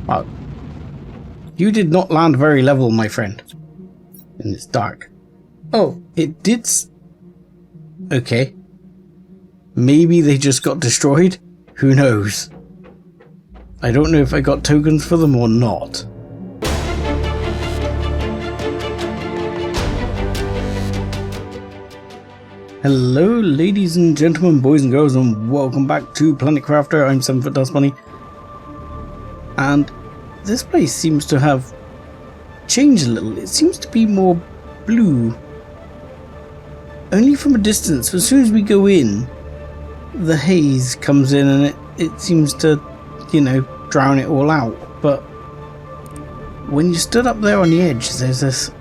Wow. You did not land very level, my friend. And it's dark. Oh, it did. Okay. Maybe they just got destroyed? Who knows? I don't know if I got tokens for them or not. Hello ladies and gentlemen, boys and girls, and welcome back to Planet Crafter. I'm 7foot Dust Bunny. And this place seems to have changed a little. It seems to be more blue. Only from a distance. As soon as we go in, the haze comes in and it seems to, you know, drown it all out. But when you stood up there on the edge, there's this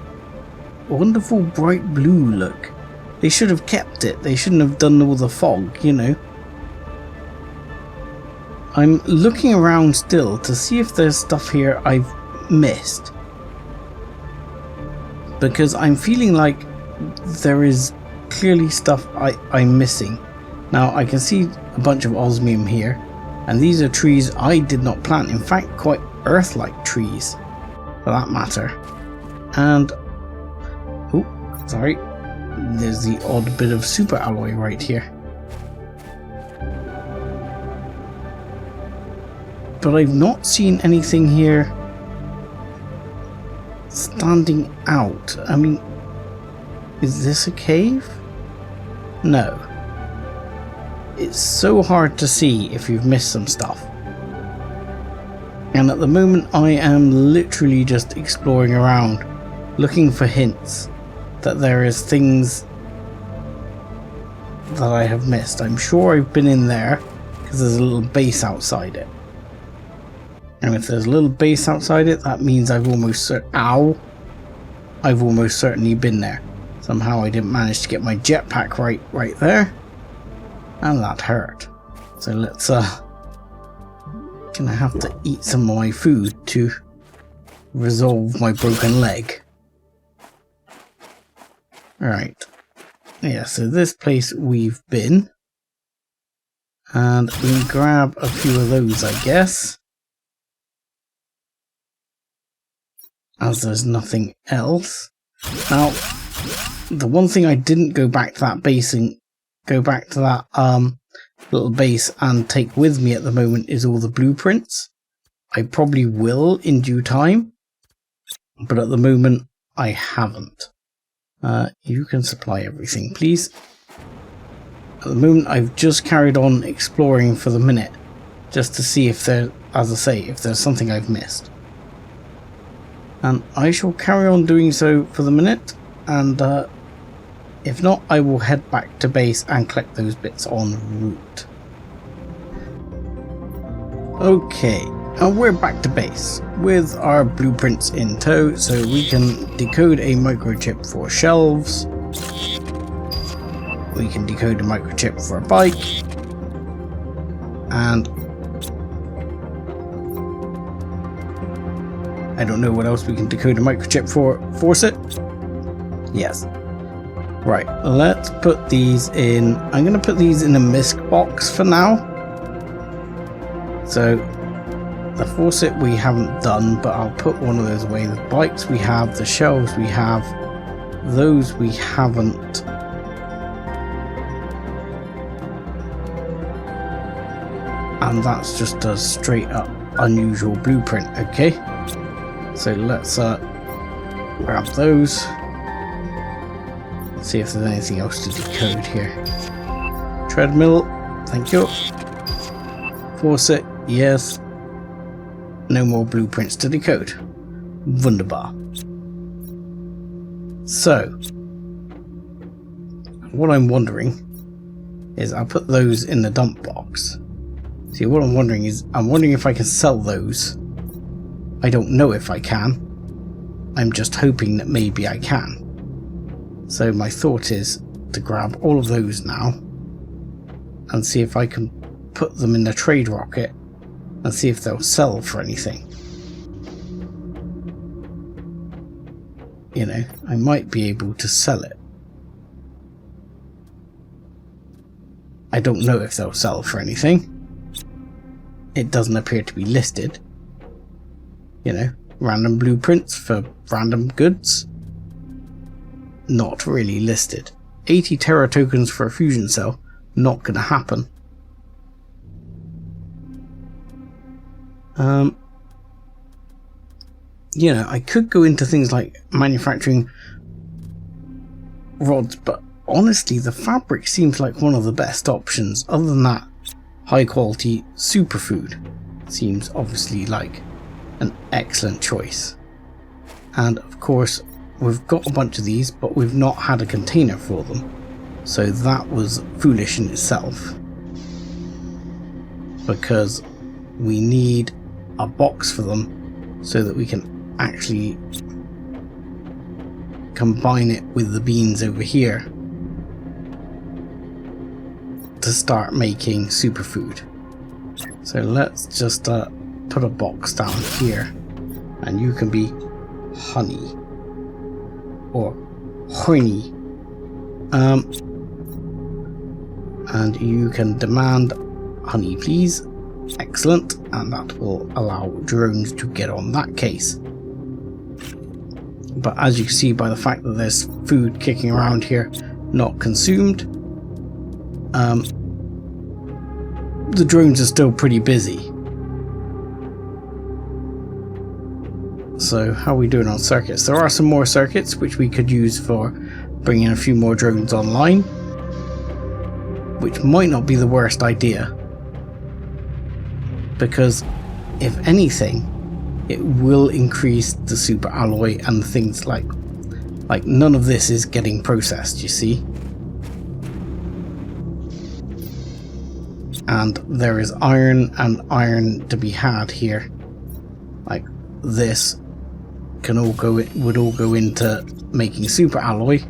wonderful bright blue look. They should have kept it. They shouldn't have done all the fog, you know. I'm looking around still to see if there's stuff here I've missed. Because I'm feeling like there is clearly stuff I'm missing. Now I can see a bunch of osmium here. And these are trees I did not plant. In fact, quite earth-like trees, for that matter. And... oh, sorry. There's the odd bit of super alloy right here. But I've not seen anything here standing out. I mean, is this a cave? No. It's so hard to see if you've missed some stuff. And at the moment I am literally just exploring around, looking for hints that there is things that I have missed. I'm sure I've been in there because there's a little base outside it. And if there's a little base outside it, that means I've almost certainly been there. Somehow I didn't manage to get my jetpack right there. And that hurt. So let's gonna have to eat some of my food to resolve my broken leg. Alright. Yeah, so this place we've been. And we can grab a few of those, I guess. As there's nothing else. Now, the one thing I didn't go back to that base and go back to that little base and take with me at the moment is all the blueprints. I probably will in due time, but at the moment I haven't. You can supply everything, please. At the moment I've just carried on exploring for the minute, just to see if there, as I say, if there's something I've missed. And I shall carry on doing so for the minute, and if not, I will head back to base and collect those bits en route. Okay, and we're back to base with our blueprints in tow, so we can decode a microchip for shelves. We can decode a microchip for a bike. And I don't know what else we can decode a microchip for. Force it? Yes. Right, let's put these in. I'm going to put these in a misc box for now. So, the faucet we haven't done, but I'll put one of those away. The bikes we have, the shelves we have, those we haven't. And that's just a straight up unusual blueprint, okay? So let's grab those. See if there's anything else to decode here. Treadmill, thank you. Faucet, yes. No more blueprints to decode. Wunderbar. So, what I'm wondering is I'll put those in the dump box. See, what I'm wondering is, I'm wondering if I can sell those. I don't know if I can. I'm just hoping that maybe I can. So my thought is to grab all of those now and see if I can put them in the trade rocket and see if they'll sell for anything. You know, I might be able to sell it. I don't know if they'll sell for anything. It doesn't appear to be listed. you know, random blueprints for random goods. Not really listed. 80 Terra tokens for a fusion cell. Not going to happen. You know, I could go into things like manufacturing rods, but honestly, the fabric seems like one of the best options. Other than that, high quality superfood seems obviously like an excellent choice. And of course, we've got a bunch of these, but we've not had a container for them. So that was foolish in itself. Because we need a box for them so that we can actually combine it with the beans over here to start making superfood. So let's just put a box down here, and you can be honey or honey, and you can demand honey please. Excellent, and that will allow drones to get on that case. But as you can see by the fact that there's food kicking around here not consumed, the drones are still pretty busy. So how are we doing on circuits? There are some more circuits which we could use for bringing a few more drones online, which might not be the worst idea, because if anything, it will increase the super alloy and things like none of this is getting processed, you see. And there is iron and iron to be had here. Like this can all go, it would all go into making super alloy.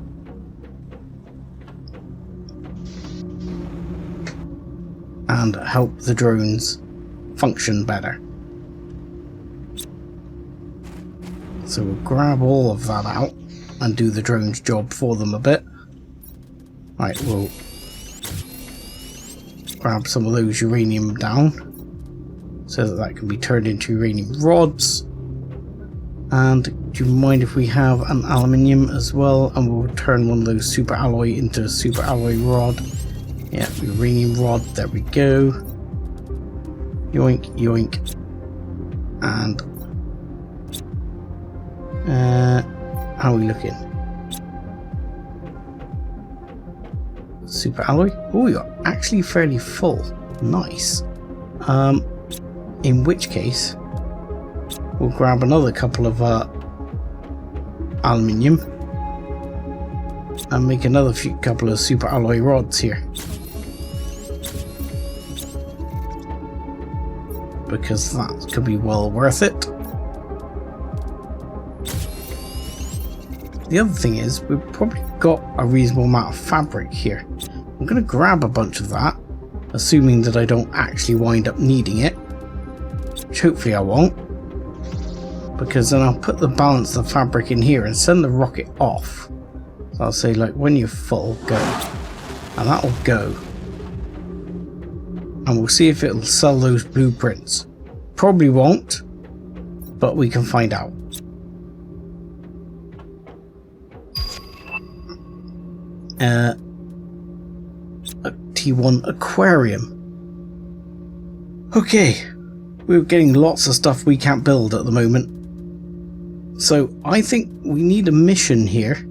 And help the drones function better. So we'll grab all of that out and do the drone's job for them a bit. Right, we'll grab some of those uranium down so that that can be turned into uranium rods. And do you mind if we have an aluminium as well, and we'll turn one of those super alloy into a super alloy rod. Yeah, uranium rod, there we go. Yoink, yoink. And how are we looking? Super alloy? Oh, you're actually fairly full. Nice. In which case, we'll grab another couple of aluminium and make another couple of super alloy rods here. Because that could be well worth it. The other thing is, we've probably got a reasonable amount of fabric here. I'm going to grab a bunch of that, assuming that I don't actually wind up needing it, which hopefully I won't, because then I'll put the balance of fabric in here and send the rocket off. So I'll say, like, when you're full, go. And that will go. And we'll see if it'll sell those blueprints. Probably won't, but we can find out. A T1 aquarium. Okay, we're getting lots of stuff we can't build at the moment. So I think we need a mission here.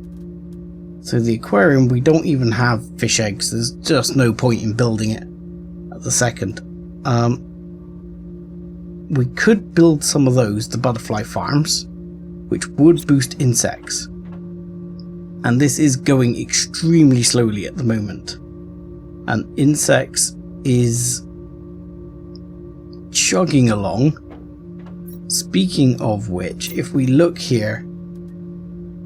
So the aquarium, we don't even have fish eggs. There's just no point in building it at the second. We could build some of those, the butterfly farms, which would boost insects. And this is going extremely slowly at the moment. And insects is chugging along. Speaking of which, if we look here,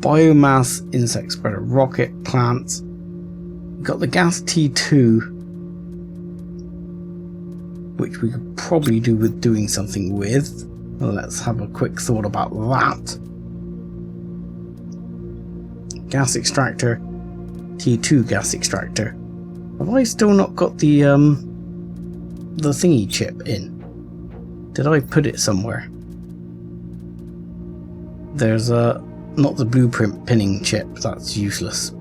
biomass, insect spreader, rocket, plants, we've got the gas T2, which we could probably do with doing something with. Well, let's have a quick thought about that. Gas extractor, T2 gas extractor. Have I still not got the thingy chip in? Did I put it somewhere? there's not the blueprint pinning chip. That's useless.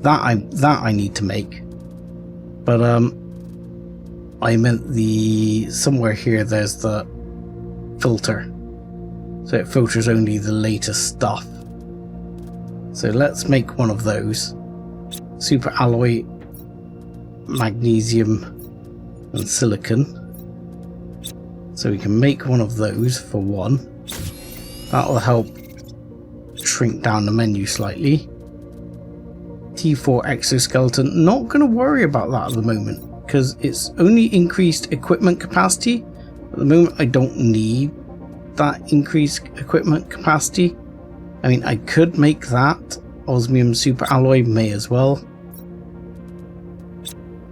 That I need to make. But I meant somewhere here there's the filter. So it filters only the latest stuff. So let's make one of those. Super alloy, magnesium and silicon. So we can make one of those for one. That'll help shrink down the menu slightly. T4 exoskeleton. Not going to worry about that at the moment because it's only increased equipment capacity. At the moment I don't need that increased equipment capacity. I mean, I could make that. Osmium super alloy, may as well.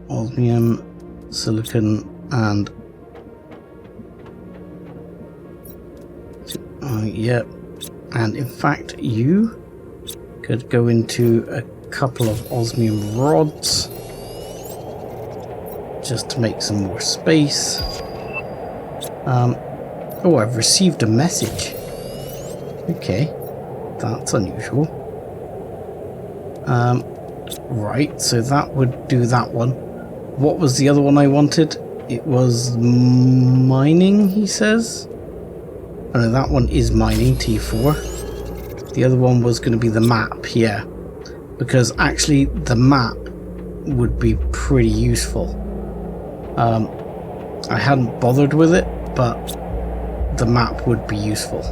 Osmium, silicon, and yep. And in fact, you could go into a couple of osmium rods just to make some more space. Oh, I've received a message. Okay, that's unusual. Right, so that would do that one. What was the other one I wanted? It was mining, he says. Oh no, that one is mining, T4. The other one was going to be the map, yeah. Because actually the map would be pretty useful. I hadn't bothered with it, but the map would be useful.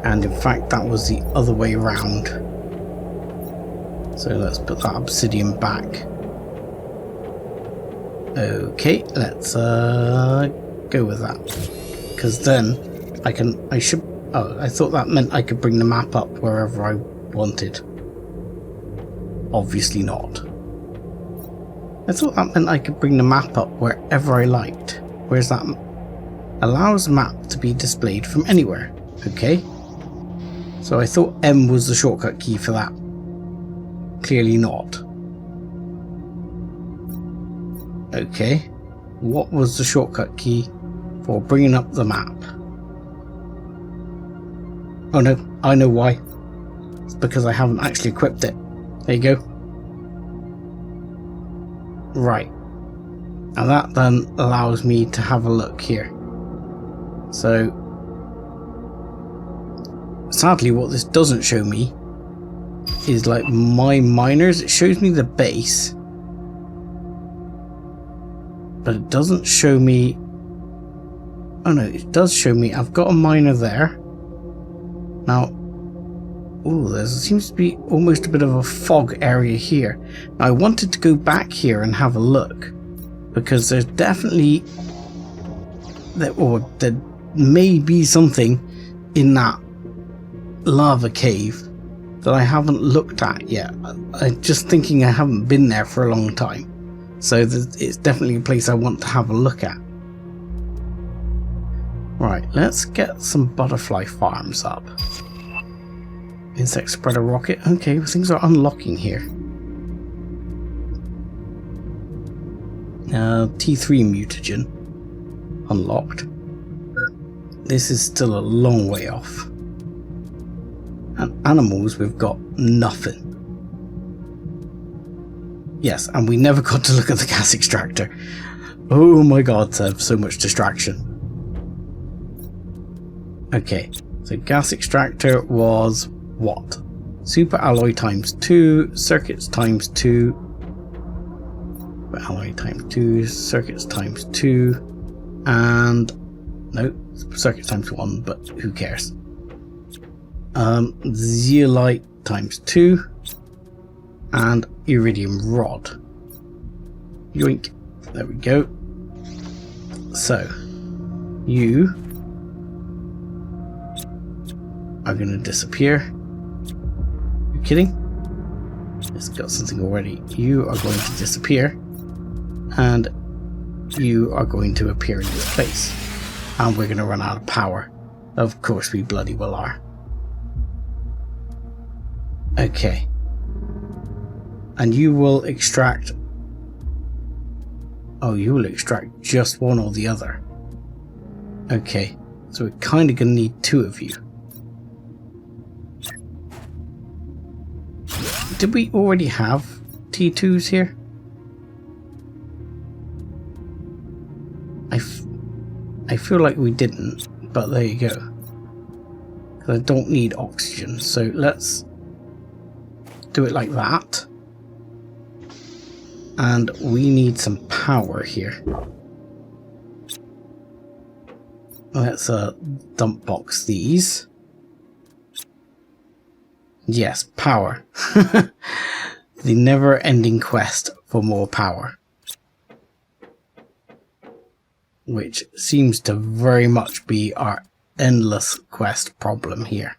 And in fact that was the other way around. So let's put that obsidian back. Okay, let's go with that. Because then I thought that meant I could bring the map up wherever I wanted. Obviously not. I thought that meant I could bring the map up wherever I liked. Where's that? Allows map to be displayed from anywhere. Okay. So I thought M was the shortcut key for that. Clearly not. Okay. What was the shortcut key for bringing up the map? Oh no, I know why. It's because I haven't actually equipped it. There you go. Right. And that then allows me to have a look here. So, sadly what this doesn't show me is like my miners. It shows me the base, but it doesn't show me. Oh no, it does show me I've got a miner there. Now, oh, there seems to be almost a bit of a fog area here. Now, I wanted to go back here and have a look because there's definitely there may be something in that lava cave that I haven't looked at yet. I'm just thinking I haven't been there for a long time, so it's definitely a place I want to have a look at. Right, let's get some butterfly farms up. Insect spreader rocket. Okay, things are unlocking here. T3 mutagen unlocked. This is still a long way off. And animals, we've got nothing. Yes, and we never got to look at the gas extractor. Oh my god, so much distraction. Okay, so gas extractor was what? Super alloy times 2, circuits times 2, alloy times 2, circuits times 2, and no, circuits times 1, but who cares? Zeolite times 2, and iridium rod. Yoink, there we go. So, you are going to disappear. You kidding? It's got something already. You are going to disappear, and you are going to appear in this place, and we're going to run out of power. Of course we bloody well are. Okay, and you will extract. Oh, you will extract just one or the other. Okay, So we're kind of going to need 2 of you. Did we already have T2s here? I feel like we didn't, but there you go. I don't need oxygen, so let's do it like that. And we need some power here. Let's dump box these. Yes, power. The never-ending quest for more power. Which seems to very much be our endless quest problem here.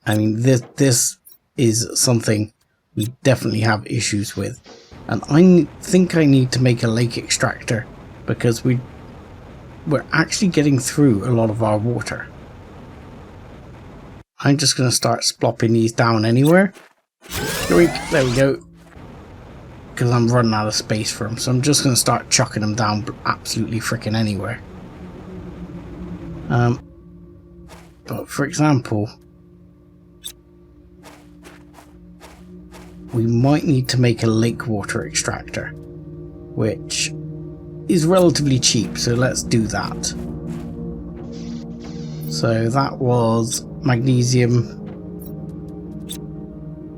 I mean, this is something we definitely have issues with. And I think I need to make a lake extractor because we're actually getting through a lot of our water. I'm just going to start splopping these down anywhere. There we go. Because I'm running out of space for them, so I'm just going to start chucking them down absolutely freaking anywhere. But for example, we might need to make a lake water extractor, which is relatively cheap, so let's do that. So that was magnesium,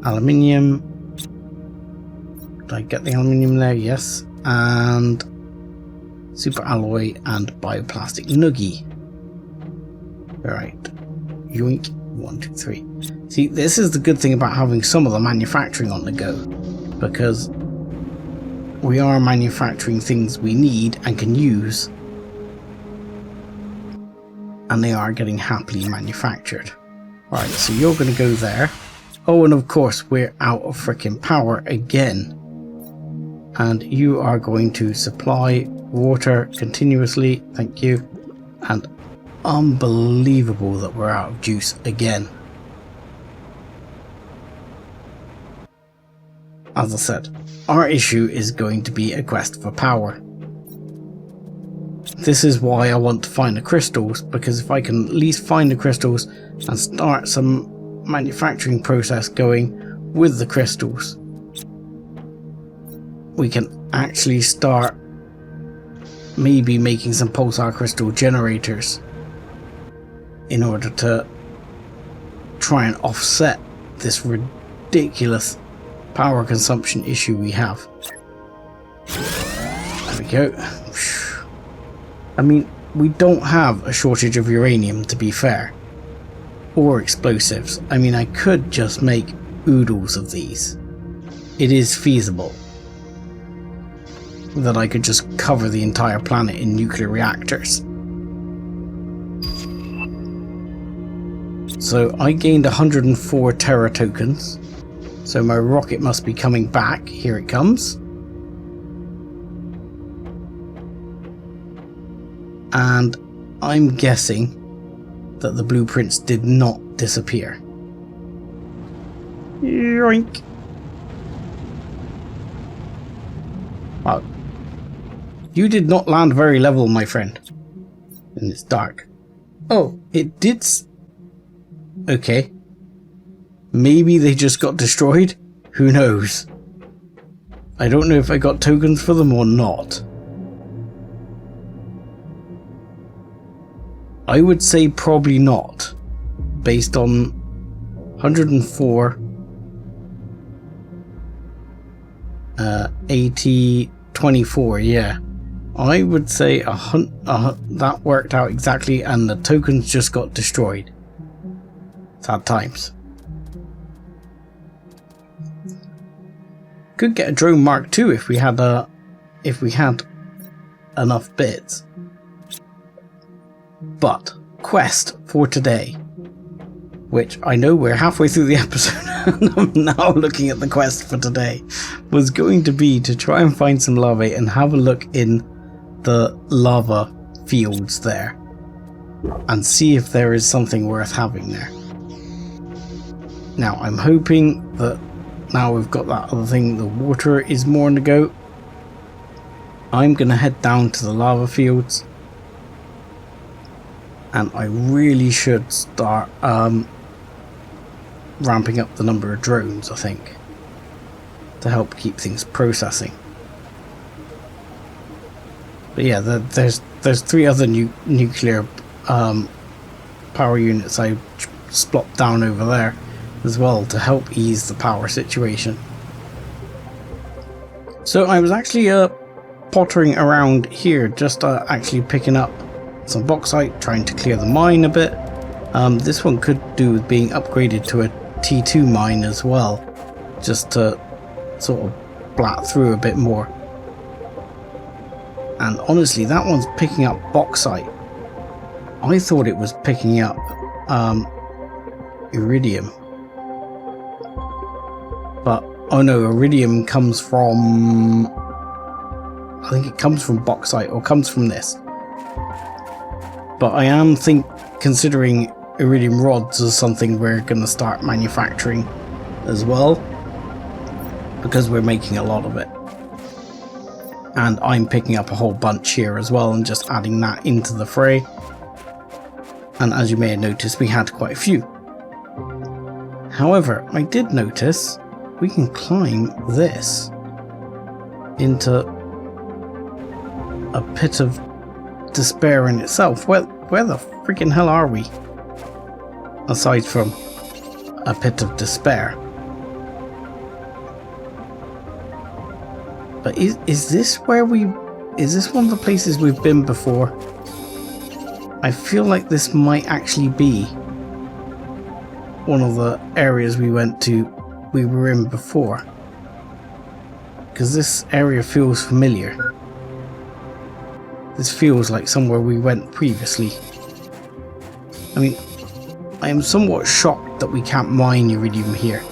aluminium. Did I get the aluminium there? Yes. And super alloy and bioplastic noogie. Alright. Yoink. 1, 2, 3. See, this is the good thing about having some of the manufacturing on the go. Because we are manufacturing things we need and can use. And they are getting happily manufactured. Alright, so you're going to go there. Oh, and of course, we're out of freaking power again. And you are going to supply water continuously. Thank you. And unbelievable that we're out of juice again. As I said, our issue is going to be a quest for power. This is why I want to find the crystals, because if I can at least find the crystals and start some manufacturing process going with the crystals, we can actually start maybe making some pulsar crystal generators in order to try and offset this ridiculous power consumption issue we have. There we go. I mean, we don't have a shortage of uranium, to be fair, or explosives. I mean, I could just make oodles of these. It is feasible that I could just cover the entire planet in nuclear reactors. So I gained 104 Terra tokens, so my rocket must be coming back. Here it comes. And I'm guessing that the blueprints did not disappear. Yoink. Wow. You did not land very level, my friend. And it's dark. Oh, it did. Okay. Maybe they just got destroyed? Who knows? I don't know if I got tokens for them or not. I would say probably not. Based on 104 8024, yeah. I would say that worked out exactly, and the tokens just got destroyed. Sad times. Could get a drone Mark II if we had enough bits. But quest for today, which I know we're halfway through the episode and I'm now looking at the quest for today, was going to be to try and find some lava and have a look in the lava fields there and see if there is something worth having there. Now I'm hoping that now we've got that other thing, the water is more on the go. I'm going to head down to the lava fields, and I really should start ramping up the number of drones, I think, to help keep things processing. But yeah, there's 3 other nuclear power units I splopped down over there as well to help ease the power situation. So I was actually pottering around here, just actually picking up some bauxite, trying to clear the mine a bit. This one could do with being upgraded to a T2 mine as well, just to sort of blat through a bit more. And honestly, that one's picking up bauxite. I thought it was picking up iridium. But, oh no, iridium comes from... I think it comes from bauxite, or comes from this. But I am considering iridium rods as something we're going to start manufacturing as well, because we're making a lot of it. And I'm picking up a whole bunch here as well and just adding that into the fray. And as you may have noticed, we had quite a few. However, I did notice we can climb this into a pit of despair in itself. Where the freaking hell are we? Aside from a pit of despair. But is this where is this one of the places we've been before? I feel like this might actually be one of the areas we were in before. Because this area feels familiar. This feels like somewhere we went previously. I mean, I am somewhat shocked that we can't mine iridium here,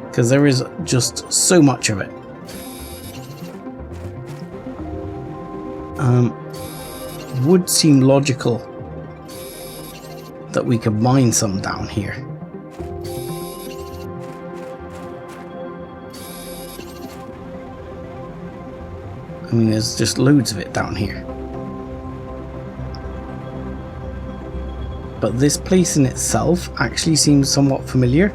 because there is just so much of it. Would seem logical that we could mine some down here. I mean, there's just loads of it down here. But this place in itself actually seems somewhat familiar.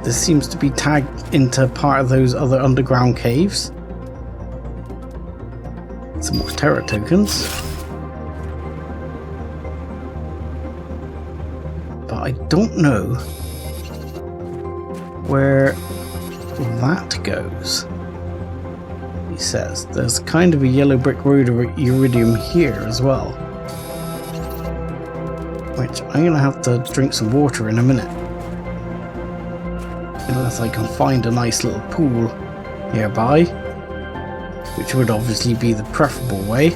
This seems to be tagged into part of those other underground caves. Some more terror tokens. But I don't know where that goes. He says there's kind of a yellow brick road of iridium here as well, which I'm gonna have to drink some water in a minute, unless I can find a nice little pool nearby, which would obviously be the preferable way.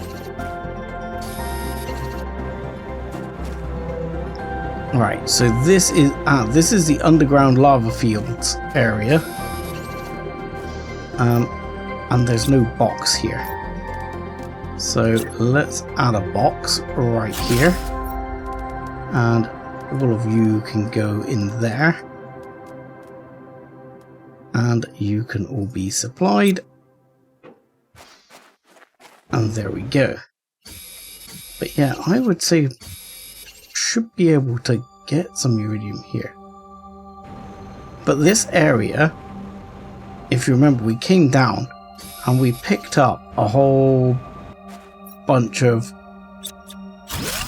Right, so this is the underground lava fields area, and there's no box here. So let's add a box right here, and all of you can go in there, and you can all be supplied. And there we go. But yeah, I would say should be able to get some iridium here. But this area, if you remember, we came down and we picked up a whole bunch of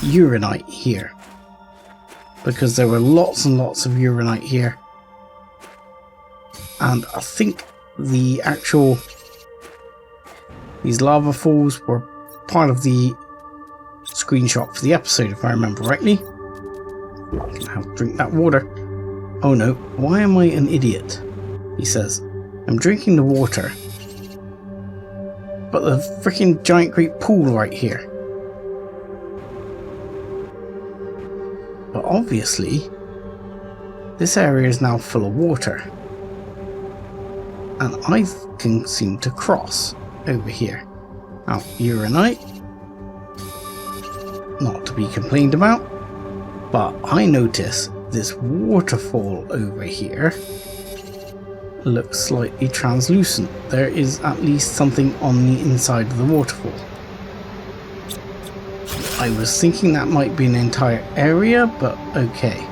uranite here, because there were lots and lots of uranite here. And I think these lava falls were part of the screenshot for the episode, if I remember rightly. I'm gonna have to drink that water. Oh no, why am I an idiot? He says. I'm drinking the water, but the freaking giant great pool right here. But obviously, this area is now full of water, and I can seem to cross over here. Now, uranite, not to be complained about, but I notice this waterfall over here, looks slightly translucent. There is at least something on the inside of the waterfall. I was thinking that might be an entire area, but okay.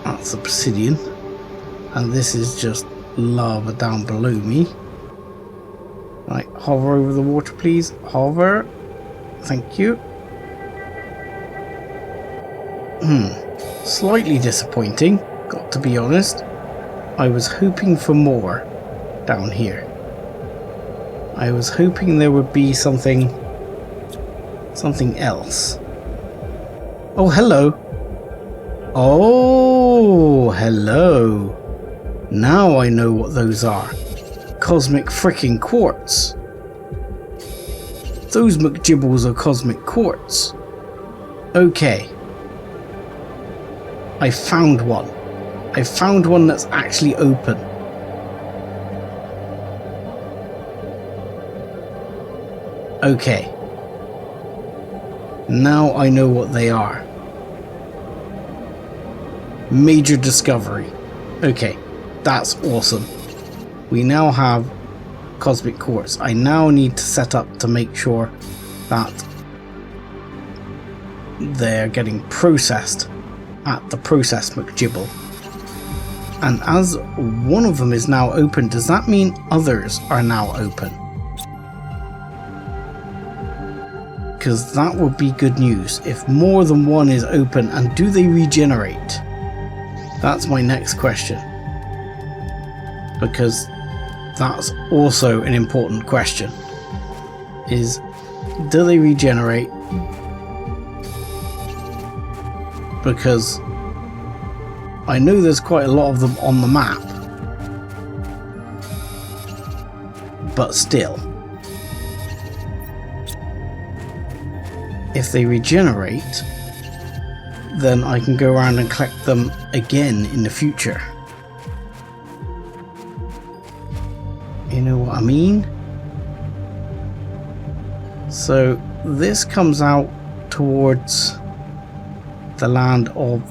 That's obsidian. And this is just lava down below me. Right, hover over the water, please. Hover. Thank you. Slightly disappointing, got to be honest. I was hoping for more down here. I was hoping there would be something else. Oh, hello. Oh, hello. Now I know what those are. Cosmic frickin' quartz. Those McGibbles are cosmic quartz. Okay. I found one. I found one that's actually open. Okay. Now I know what they are. Major discovery. Okay, that's awesome. We now have cosmic quartz. I now need to set up to make sure that they're getting processed at the process McGibble. And as one of them is now open, does that mean others are now open? Because that would be good news if more than one is open. And do they regenerate? That's my next question, because that's also an important question, is do they regenerate? Because I know there's quite a lot of them on the map, but still, if they regenerate, then I can go around and collect them again in the future. You know what I mean? So this comes out towards the land of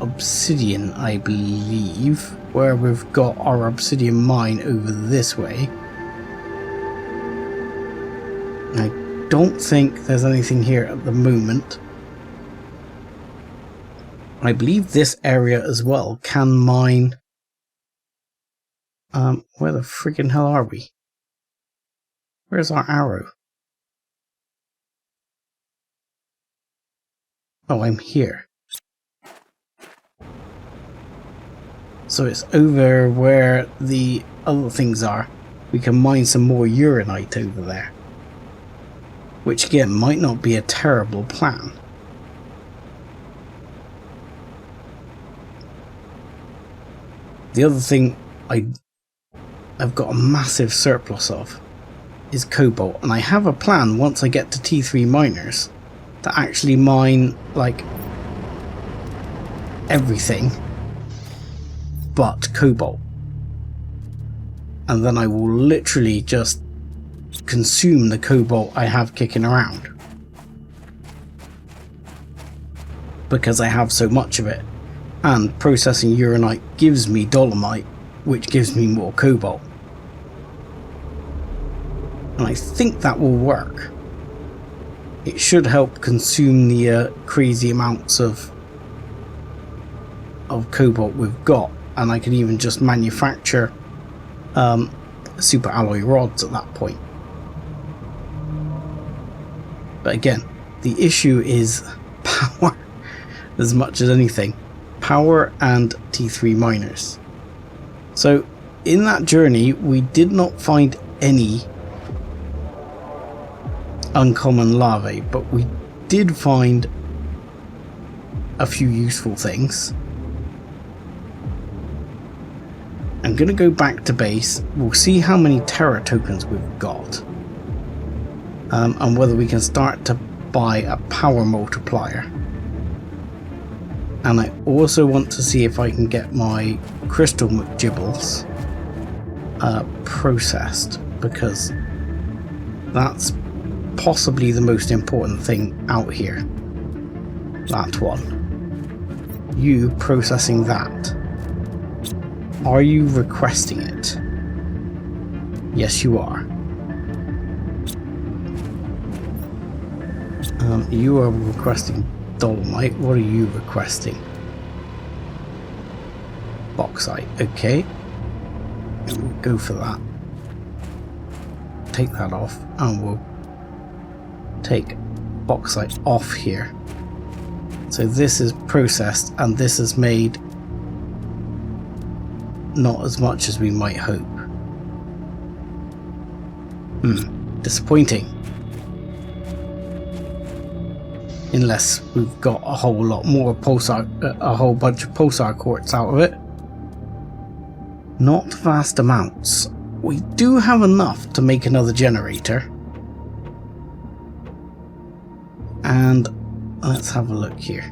obsidian, I believe, where we've got our obsidian mine over this way. I don't think there's anything here at the moment. I believe this area as well can mine. Where the friggin' hell are we? Where's our arrow? Oh, I'm here. So it's over where the other things are. We can mine some more uranite over there. Which again might not be a terrible plan. The other thing I've got a massive surplus of is cobalt, and I have a plan once I get to T3 miners to actually mine like everything but cobalt, and then I will literally just consume the cobalt I have kicking around because I have so much of it, and processing uranite gives me dolomite, which gives me more cobalt. And I think that will work. It should help consume the crazy amounts of cobalt we've got, and I can even just manufacture super alloy rods at that point. But again, the issue is power as much as anything. Power and T3 miners. So in that journey we did not find any uncommon larvae, but we did find a few useful things. I'm going to go back to base. We'll see how many Terra tokens we've got, and whether we can start to buy a power multiplier. And I also want to see if I can get my crystal McGibbles processed, because that's possibly the most important thing out here. That one. You processing that. Are you requesting it? Yes, you are. You are requesting dolomite. What are you requesting? Bauxite. Okay. We'll go for that. Take that off, and we'll take bauxite off here. So this is processed, and this is made not as much as we might hope. Disappointing. Unless we've got a whole lot more pulsar, a whole bunch of pulsar quartz out of it. Not vast amounts. We do have enough to make another generator. And let's have a look here.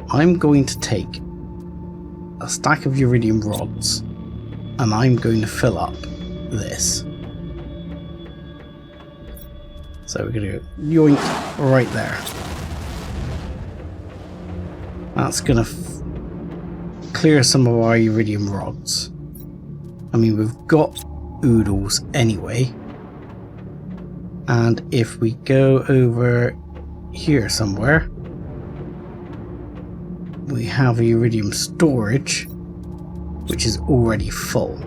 I'm going to take a stack of iridium rods and I'm going to fill up this. So we're going to go yoink right there. That's going to clear some of our iridium rods. I mean, we've got oodles anyway. And if we go over here somewhere, we have a iridium storage, which is already full.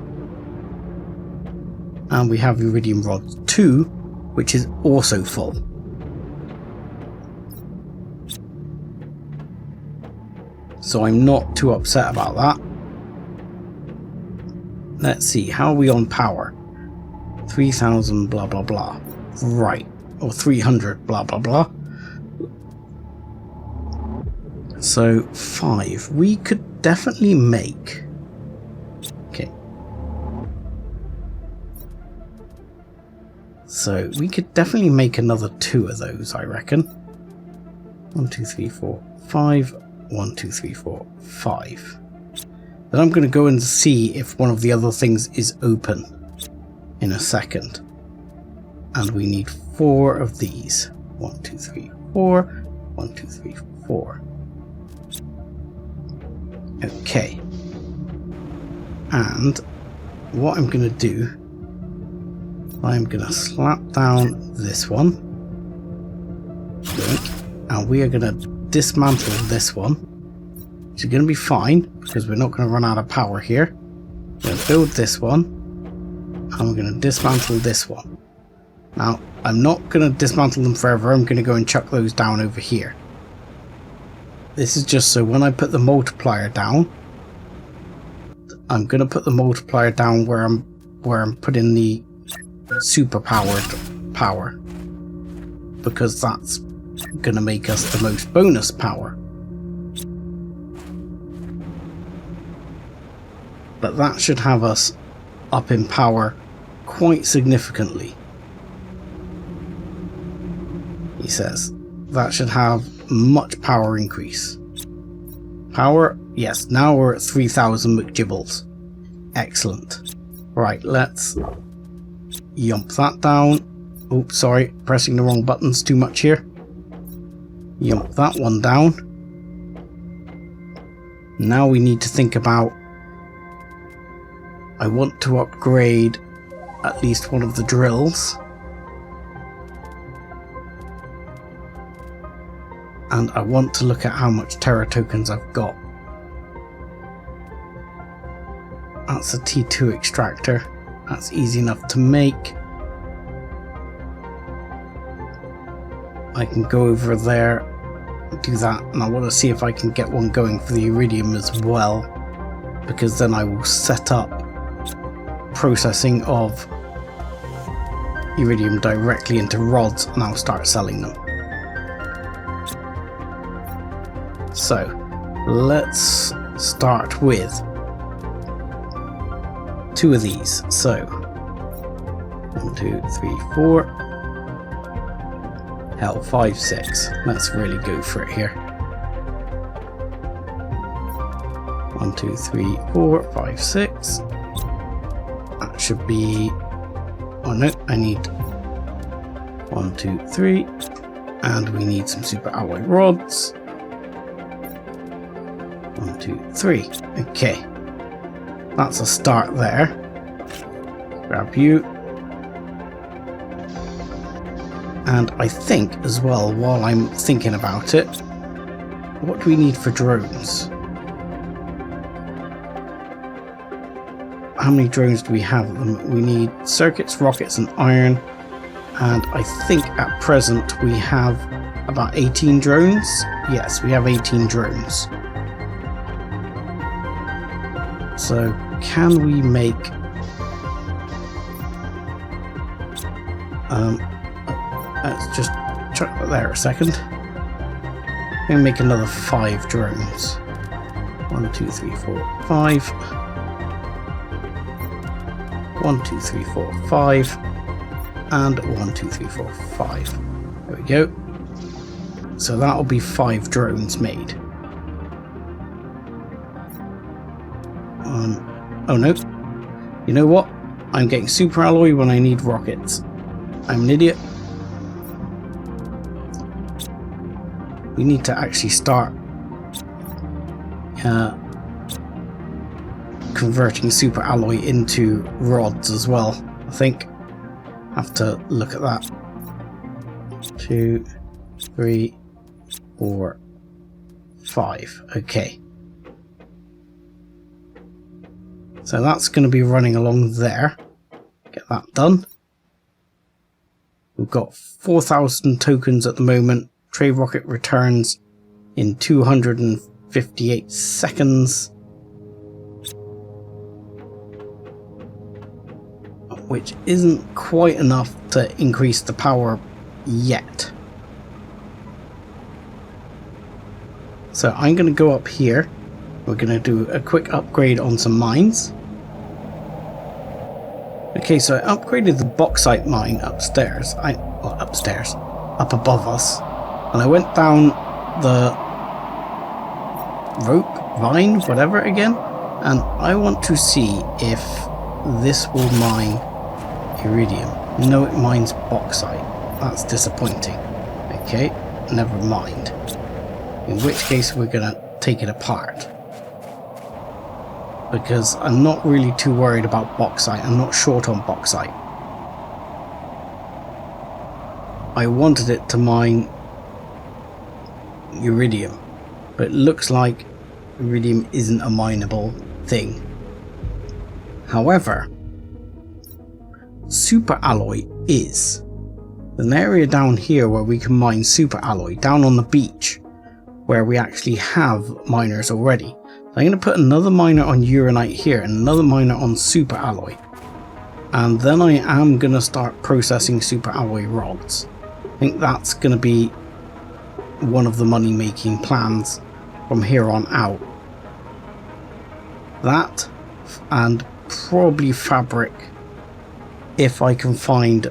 And we have iridium rod 2, which is also full. So I'm not too upset about that. Let's see, how are we on power? 3000 blah blah blah. Right, or 300 blah blah blah. So 5. We could definitely make... Okay. So we could definitely make another 2 of those, I reckon. 1, 2, 3, 4, 5. 1, 2, 3, 4, 5. Then I'm going to go and see if one of the other things is open in a second. And we need 4 of these. 1, 2, 3, 4. 1, 2, 3, 4. Okay. And what I'm going to do, I'm going to slap down this one. And we are going to dismantle this one, which is going to be fine because we're not going to run out of power here. We're going to build this one and we're going to dismantle this one. Now I'm not going to dismantle them forever. I'm going to go and chuck those down over here. This is just so when I put the multiplier down, I'm going to put the multiplier down where I'm putting the super powered power, because that's gonna make us the most bonus power. But that should have us up in power quite significantly. He says that should have much power increase. Power, yes, now we're at 3000 McGibbles. Excellent. Right, let's yump that down. Oops, sorry, pressing the wrong buttons too much here. Yump that one down. Now we need to think about... I want to upgrade at least one of the drills. And I want to look at how much Terra tokens I've got. That's a T2 extractor. That's easy enough to make. I can go over there, do that, and I want to see if I can get one going for the iridium as well, because then I will set up processing of iridium directly into rods and I'll start selling them. So let's start with 2 of these. So 1, 2, 3, 4. Hell, 5, 6. Let's really go for it here. 1, 2, 3, 4, 5, 6. That should be... Oh no, I need 1, 2, 3. And we need some super alloy rods. 1, 2, 3. Okay. That's a start there. Grab you. And I think as well, while I'm thinking about it, what do we need for drones? How many drones do we have? We need circuits, rockets and iron. And I think at present we have about 18 drones. Yes, we have 18 drones. So can we make... let's just chuck that there a second. I'm going to make another 5 drones. 1, 2, 3, 4, 5. 1, 2, 3, 4, 5. And 1, 2, 3, 4, 5. There we go. So that'll be 5 drones made. Oh no. You know what? I'm getting super alloy when I need rockets. I'm an idiot. We need to actually start converting super alloy into rods as well, I think. Have to look at that. 2, 3, 4, 5. Okay. So that's going to be running along there. Get that done. We've got 4,000 tokens at the moment. Trade rocket returns in 258 seconds. Which isn't quite enough to increase the power yet. So I'm going to go up here. We're going to do a quick upgrade on some mines. Okay, so I upgraded the bauxite mine upstairs. Up above us. And I went down the vine, whatever again. And I want to see if this will mine iridium. No, it mines bauxite. That's disappointing. Okay, never mind. In which case we're going to take it apart. Because I'm not really too worried about bauxite. I'm not short on bauxite. I wanted it to mine iridium, but it looks like iridium isn't a mineable thing. However, super alloy is. There's an area down here where we can mine super alloy, down on the beach, where we actually have miners already. I'm going to put another miner on uranite here and another miner on super alloy. And then I am going to start processing super alloy rods. I think that's going to be one of the money making plans from here on out. That and probably fabric if I can find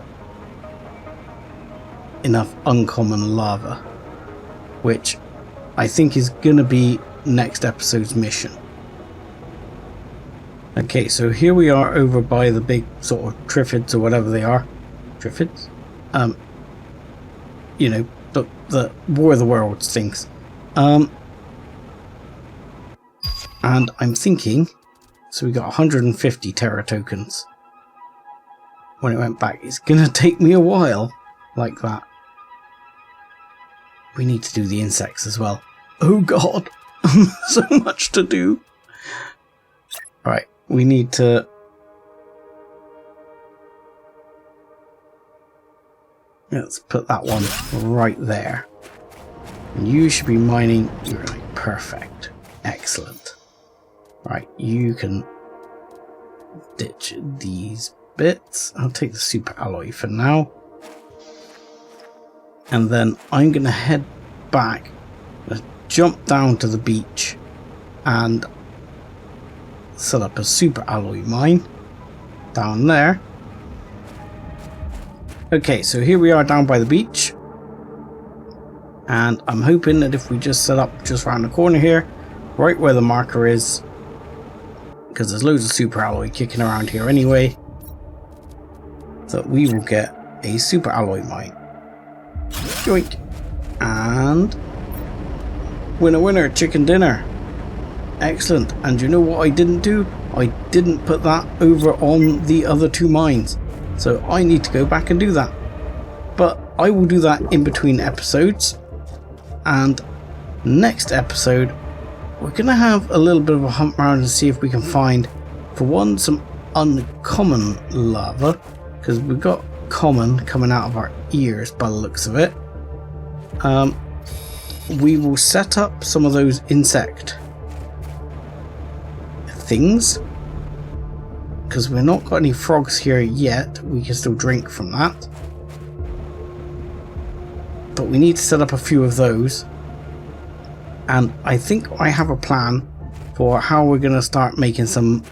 enough uncommon lava, which I think is going to be next episode's mission. Okay, so here we are over by the big sort of triffids or whatever they are. Triffids? You know, the War of the Worlds things. And I'm thinking, so we got 150 Terra tokens. When it went back, it's gonna take me a while like that. We need to do the insects as well. Oh god, so much to do. Right, we need to... Let's put that one right there. You should be mining uranite. Perfect. Excellent. Right, you can ditch these bits. I'll take the super alloy for now. And then I'm going to head back, jump down to the beach and set up a super alloy mine down there. Okay, so here we are down by the beach. And I'm hoping that if we just set up just around the corner here, right where the marker is, because there's loads of super alloy kicking around here anyway, that we will get a super alloy mine. Yoink. And winner winner, chicken dinner. Excellent. And you know what I didn't do? I didn't put that over on the other 2 mines, so I need to go back and do that. But I will do that in between episodes, and next episode we're going to have a little bit of a hunt around and see if we can find, for one, some uncommon lava, because we've got common coming out of our ears by the looks of it. We will set up some of those insect things, because we've not got any frogs here yet. We can still drink from that, but we need to set up a few of those. And I think I have a plan for how we're going to start making some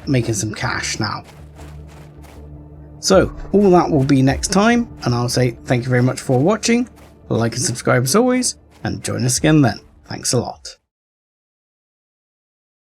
cash now. So all that will be next time, and I'll say thank you very much for watching. Like and subscribe as always, and join us again then. Thanks a lot.